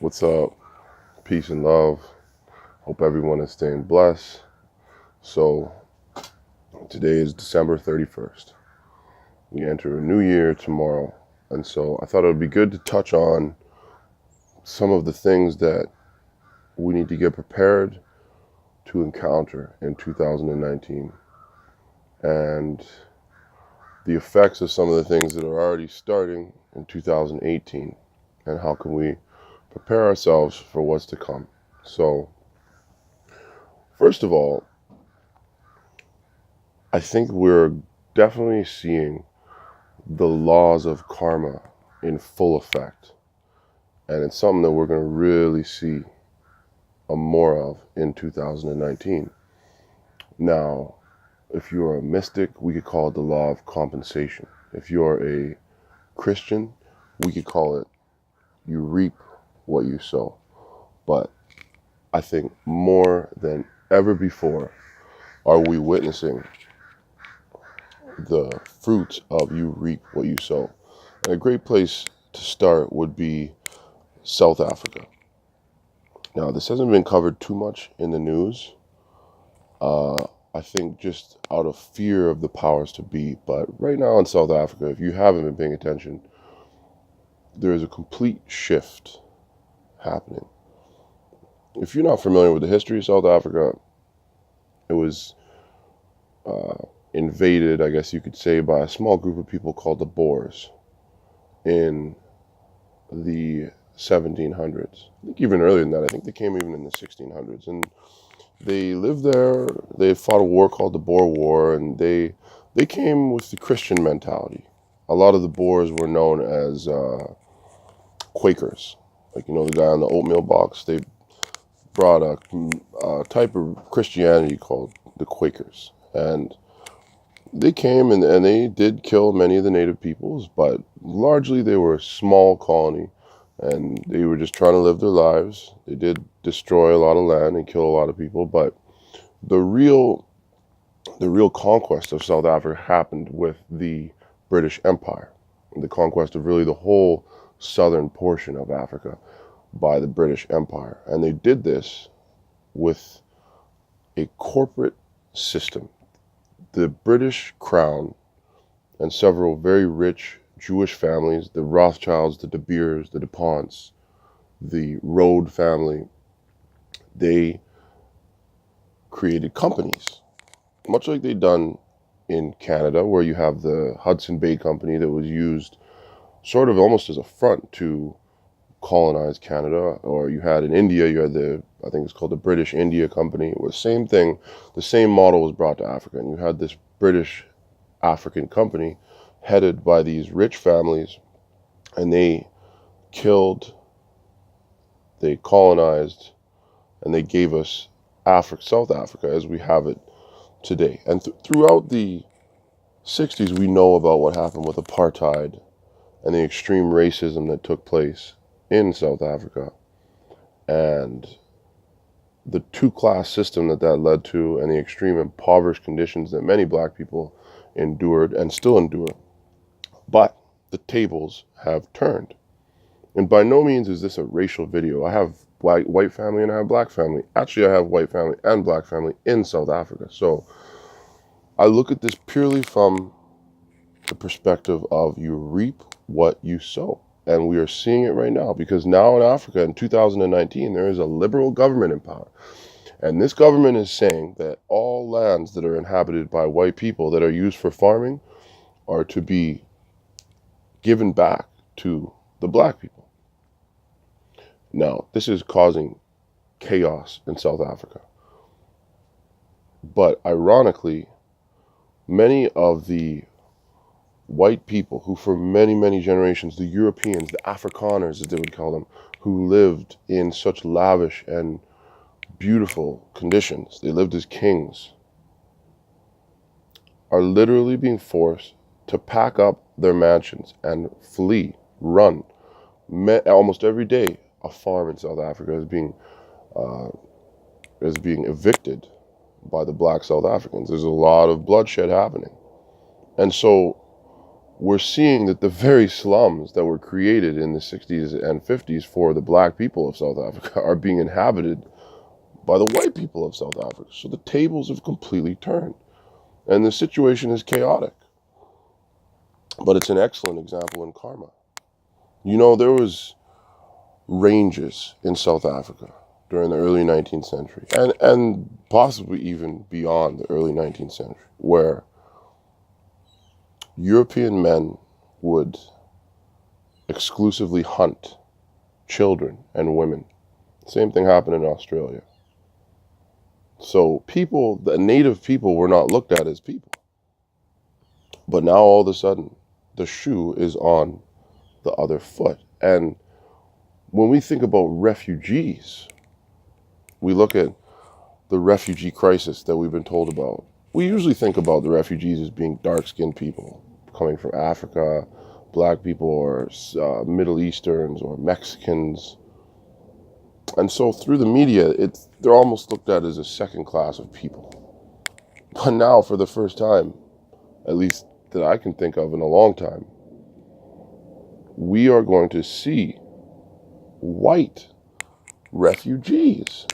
What's up? Peace and love. Hope everyone is staying blessed. So, today is December 31st. We enter a new year tomorrow. And so, I thought it would be good to touch on some of the things that we need to get prepared to encounter in 2019 and the effects of some of the things that are already starting in 2018 and how can we prepare ourselves for what's to come. So, first of all, I think we're definitely seeing the laws of karma in full effect. And it's something that we're going to really see more of in 2019. Now, if you're a mystic, we could call it the law of compensation. If you're a Christian, we could call it you reap what you sow. But I think more than ever before are we witnessing the fruits of you reap what you sow. And a great place to start would be South Africa. Now, this hasn't been covered too much in the news. I think just out of fear of the powers to be. But right now in South Africa, if you haven't been paying attention, there is a complete shift happening. If you're not familiar with the history of South Africa, it was invaded, I guess you could say, by a small group of people called the Boers in the 1700s. I think even earlier than that. I think they came even in the 1600s. And they lived there. They fought a war called the Boer War, and they came with the Christian mentality. A lot of the Boers were known as Quakers. Like, you know, the guy on the oatmeal box, they brought a type of Christianity called the Quakers. And they came and they did kill many of the native peoples, but largely they were a small colony and they were just trying to live their lives. They did destroy a lot of land and kill a lot of people, but the real conquest of South Africa happened with the British Empire, the conquest of really the whole southern portion of Africa by the British Empire. And they did this with a corporate system. The British Crown and several very rich Jewish families, the Rothschilds, the De Beers, the DuPonts, the Rhodes family, they created companies, much like they'd done in Canada, where you have the Hudson Bay Company that was used sort of almost as a front to colonize Canada. Or you had in India, you had I think it's called the British India Company. It was the same thing. The same model was brought to Africa, and you had this British African company headed by these rich families, and they killed, they colonized, and they gave us South Africa as we have it today. And throughout the 60s, we know about what happened with apartheid and the extreme racism that took place in South Africa, and the two-class system that led to, and the extreme impoverished conditions that many black people endured and still endure. But the tables have turned. And by no means is this a racial video. I have white family and I have black family. Actually, I have white family and black family in South Africa. So I look at this purely from the perspective of you reap what you sow. And we are seeing it right now, because now in Africa in 2019, there is a liberal government in power. And this government is saying that all lands that are inhabited by white people that are used for farming are to be given back to the black people. Now, this is causing chaos in South Africa. But ironically, many of the white people who for many, many generations, the Europeans, the Afrikaners as they would call them, who lived in such lavish and beautiful conditions, they lived as kings, are literally being forced to pack up their mansions and flee, run. Almost every day, a farm in South Africa is being evicted by the black South Africans. There's a lot of bloodshed happening. And so we're seeing that the very slums that were created in the 60s and 50s for the black people of South Africa are being inhabited by the white people of South Africa. So the tables have completely turned. And the situation is chaotic. But it's an excellent example in karma. You know, there was ranges in South Africa during the early 19th century, and possibly even beyond the early 19th century, where European men would exclusively hunt children and women. Same thing happened in Australia. So people, the native people, were not looked at as people. But now all of a sudden, the shoe is on the other foot. And when we think about refugees, we look at the refugee crisis that we've been told about. We usually think about the refugees as being dark-skinned people coming from Africa, black people, or Middle Easterns, or Mexicans. And so through the media, they're almost looked at as a second class of people. But now, for the first time, at least that I can think of in a long time, we are going to see white refugees.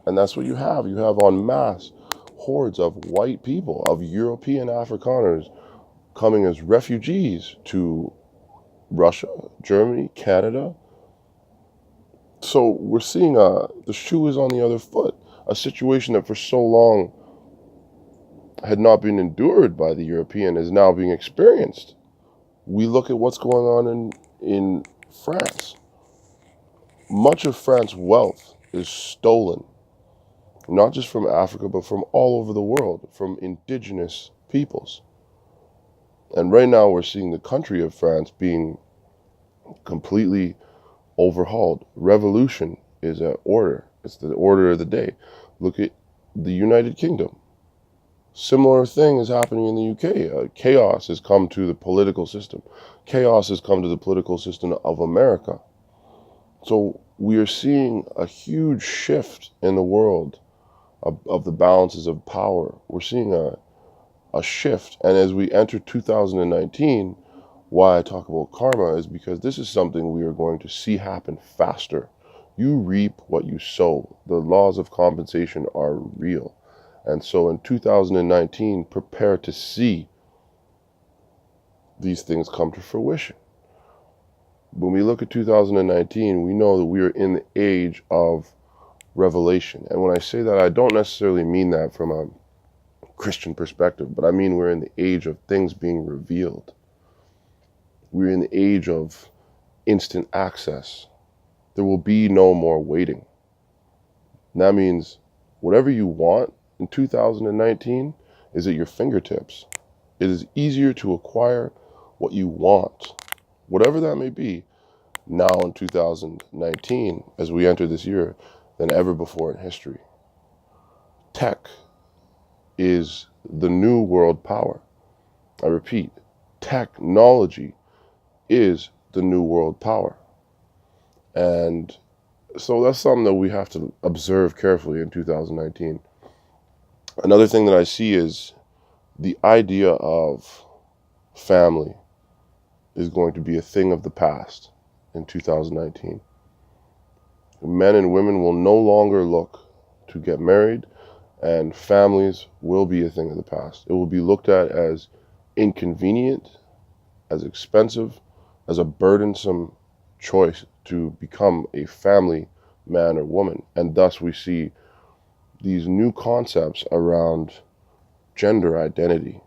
And that's what you have. You have en masse hordes of white people, of European Afrikaners, coming as refugees to Russia, Germany, Canada. So we're seeing the shoe is on the other foot, a situation that for so long had not been endured by the European is now being experienced. We look at what's going on in France. Much of France's wealth is stolen, not just from Africa, but from all over the world, from indigenous peoples. And right now we're seeing the country of France being completely overhauled. Revolution is an order. It's the order of the day. Look at the United Kingdom. Similar thing is happening in the UK. Chaos has come to the political system. Chaos has come to the political system of America. So we are seeing a huge shift in the world of the balances of power. We're seeing a shift. And as we enter 2019, why I talk about karma is because this is something we are going to see happen faster. You reap what you sow. The laws of compensation are real. And so in 2019, prepare to see these things come to fruition. When we look at 2019, we know that we are in the age of revelation. And when I say that, I don't necessarily mean that from a Christian perspective, but I mean we're in the age of things being revealed. We're in the age of instant access. There will be no more waiting. And that means whatever you want in 2019 is at your fingertips. It is easier to acquire what you want, whatever that may be, now in 2019, as we enter this year, than ever before in history. Tech is the new world power. I repeat, technology is the new world power. And so that's something that we have to observe carefully in 2019. Another thing that I see is the idea of family is going to be a thing of the past in 2019. Men and women will no longer look to get married, and families will be a thing of the past. It will be looked at as inconvenient, as expensive, as a burdensome choice to become a family man or woman. And thus we see these new concepts around gender identity.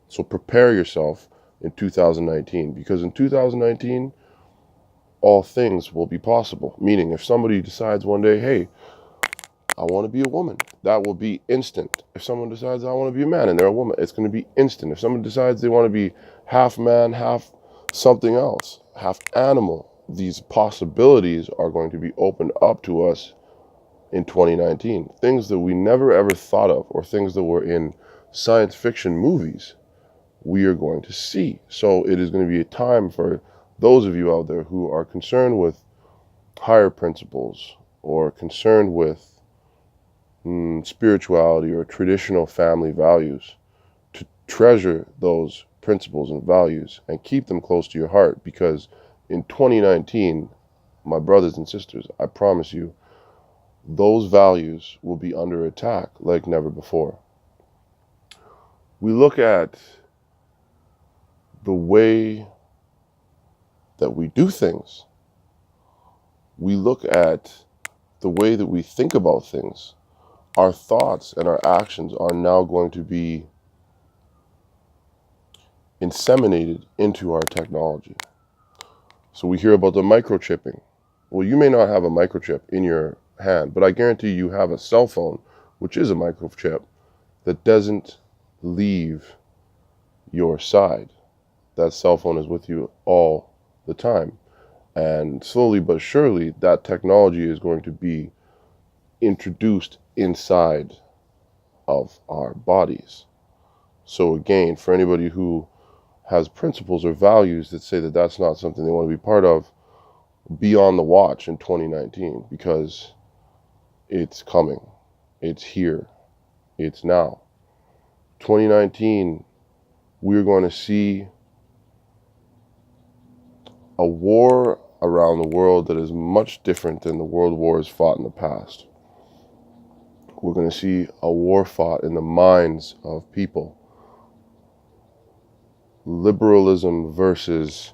So prepare yourself in 2019, because in 2019, all things will be possible. Meaning, if somebody decides one day, hey, I want to be a woman, that will be instant. If someone decides I want to be a man and they're a woman, it's going to be instant. If someone decides they want to be half man, half something else, half animal, these possibilities are going to be opened up to us in 2019. Things that we never ever thought of, or things that were in science fiction movies, we are going to see. So it is going to be a time for those of you out there who are concerned with higher principles, or concerned with spirituality or traditional family values, to treasure those principles and values and keep them close to your heart, because in 2019, my brothers and sisters, I promise you, those values will be under attack like never before. We look at the way that we do things. We look at the way that we think about things. Our thoughts and our actions are now going to be inseminated into our technology. So we hear about the microchipping. Well, you may not have a microchip in your hand, but I guarantee you have a cell phone, which is a microchip, that doesn't leave your side. That cell phone is with you all the time. And slowly but surely, that technology is going to be introduced inside of our bodies. So again, for anybody who has principles or values that say that that's not something they want to be part of, be on the watch in 2019, because it's coming. It's here. It's now. 2019, we're going to see a war around the world that is much different than the world wars fought in the past. We're going to see a war fought in the minds of people. Liberalism versus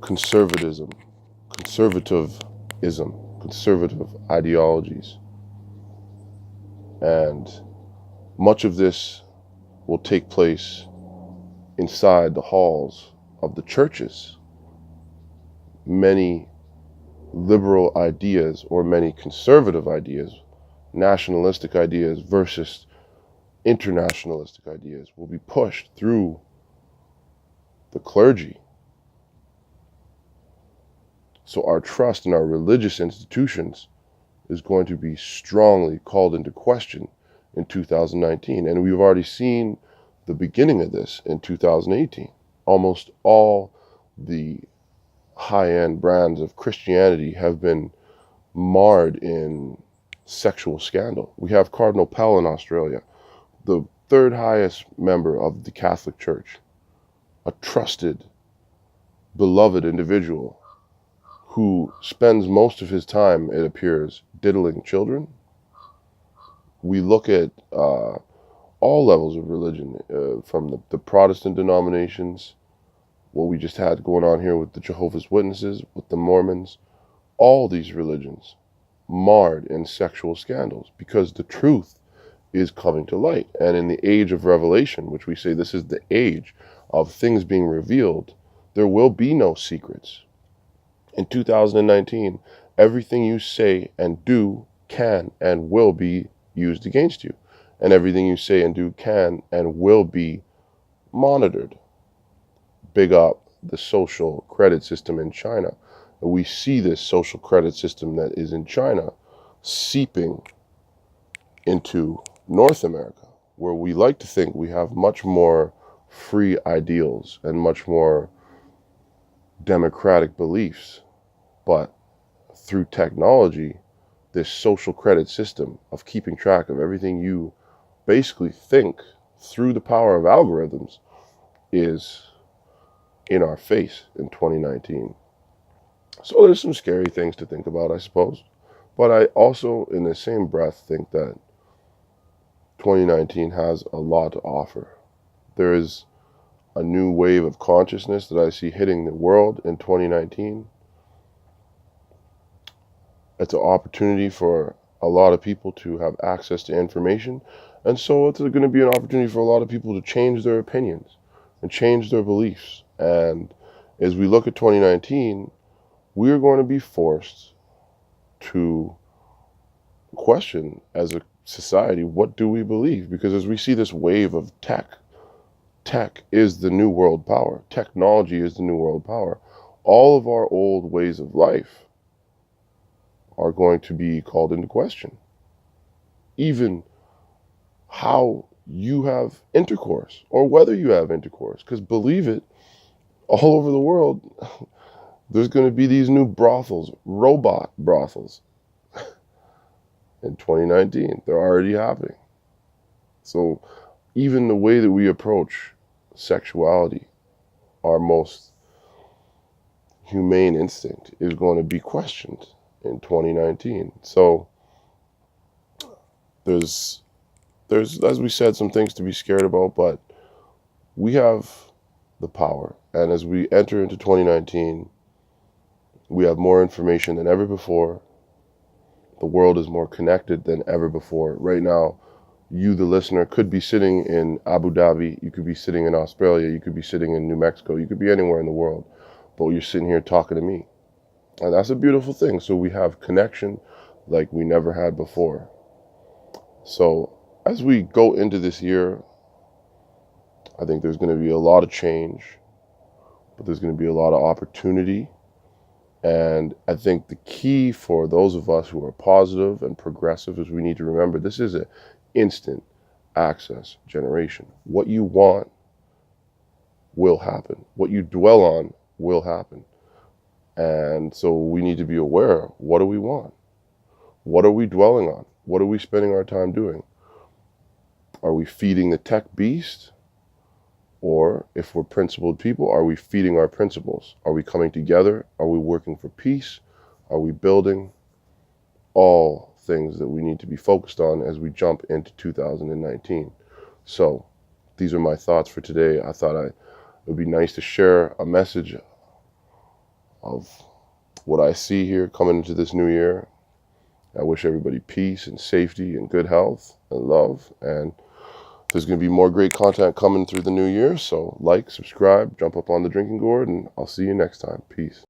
conservatism, conservative ideologies. And much of this will take place inside the halls of the churches. Many liberal ideas or many conservative ideas, nationalistic ideas versus internationalistic ideas, will be pushed through the clergy. So our trust in our religious institutions is going to be strongly called into question in 2019. And we've already seen the beginning of this in 2018. Almost all the high-end brands of Christianity have been marred in sexual scandal. We have Cardinal Pell in Australia, the third highest member of the Catholic Church, a trusted, beloved individual who spends most of his time, it appears, diddling children. We look at all levels of religion, from the Protestant denominations, what we just had going on here with the Jehovah's Witnesses, with the Mormons, all these religions marred in sexual scandals, because the truth is coming to light. And in the age of revelation, which we say this is the age of things being revealed, there will be no secrets. In 2019, everything you say and do can and will be used against you. And everything you say and do can and will be monitored. Big up the social credit system in China. And we see this social credit system that is in China seeping into North America, where we like to think we have much more free ideals and much more democratic beliefs. But through technology, this social credit system of keeping track of everything you basically think through the power of algorithms is in our face in 2019. So there's some scary things to think about, I suppose. But I also, in the same breath, think that 2019 has a lot to offer. There is a new wave of consciousness that I see hitting the world in 2019. It's an opportunity for a lot of people to have access to information. And so it's going to be an opportunity for a lot of people to change their opinions and change their beliefs. And as we look at 2019, we are going to be forced to question as a society, what do we believe? Because as we see this wave of tech is the new world power. Technology is the new world power. All of our old ways of life are going to be called into question. Even how you have intercourse, or whether you have intercourse. Because believe it, all over the world, there's going to be these new brothels, robot brothels. In 2019, they're already happening. So even the way that we approach sexuality, our most humane instinct, is going to be questioned in 2019. So there's, as we said, some things to be scared about, but we have the power. And as we enter into 2019, we have more information than ever before. The world is more connected than ever before. Right now, you, the listener, could be sitting in Abu Dhabi, you could be sitting in Australia, you could be sitting in New Mexico, you could be anywhere in the world, but you're sitting here talking to me. And that's a beautiful thing. So we have connection like we never had before. So as we go into this year, I think there's going to be a lot of change, but there's going to be a lot of opportunity. And I think the key for those of us who are positive and progressive is we need to remember this is an instant access generation. What you want will happen. What you dwell on will happen. And so we need to be aware, what do we want? What are we dwelling on? What are we spending our time doing? Are we feeding the tech beast? Or if we're principled people, are we feeding our principles? Are we coming together? Are we working for peace? Are we building? All things that we need to be focused on as we jump into 2019. So these are my thoughts for today. I thought it would be nice to share a message of what I see here coming into this new year. I wish everybody peace and safety and good health and love. And there's going to be more great content coming through the new year. So like, subscribe, jump up on the Drinking Gourd, and I'll see you next time. Peace.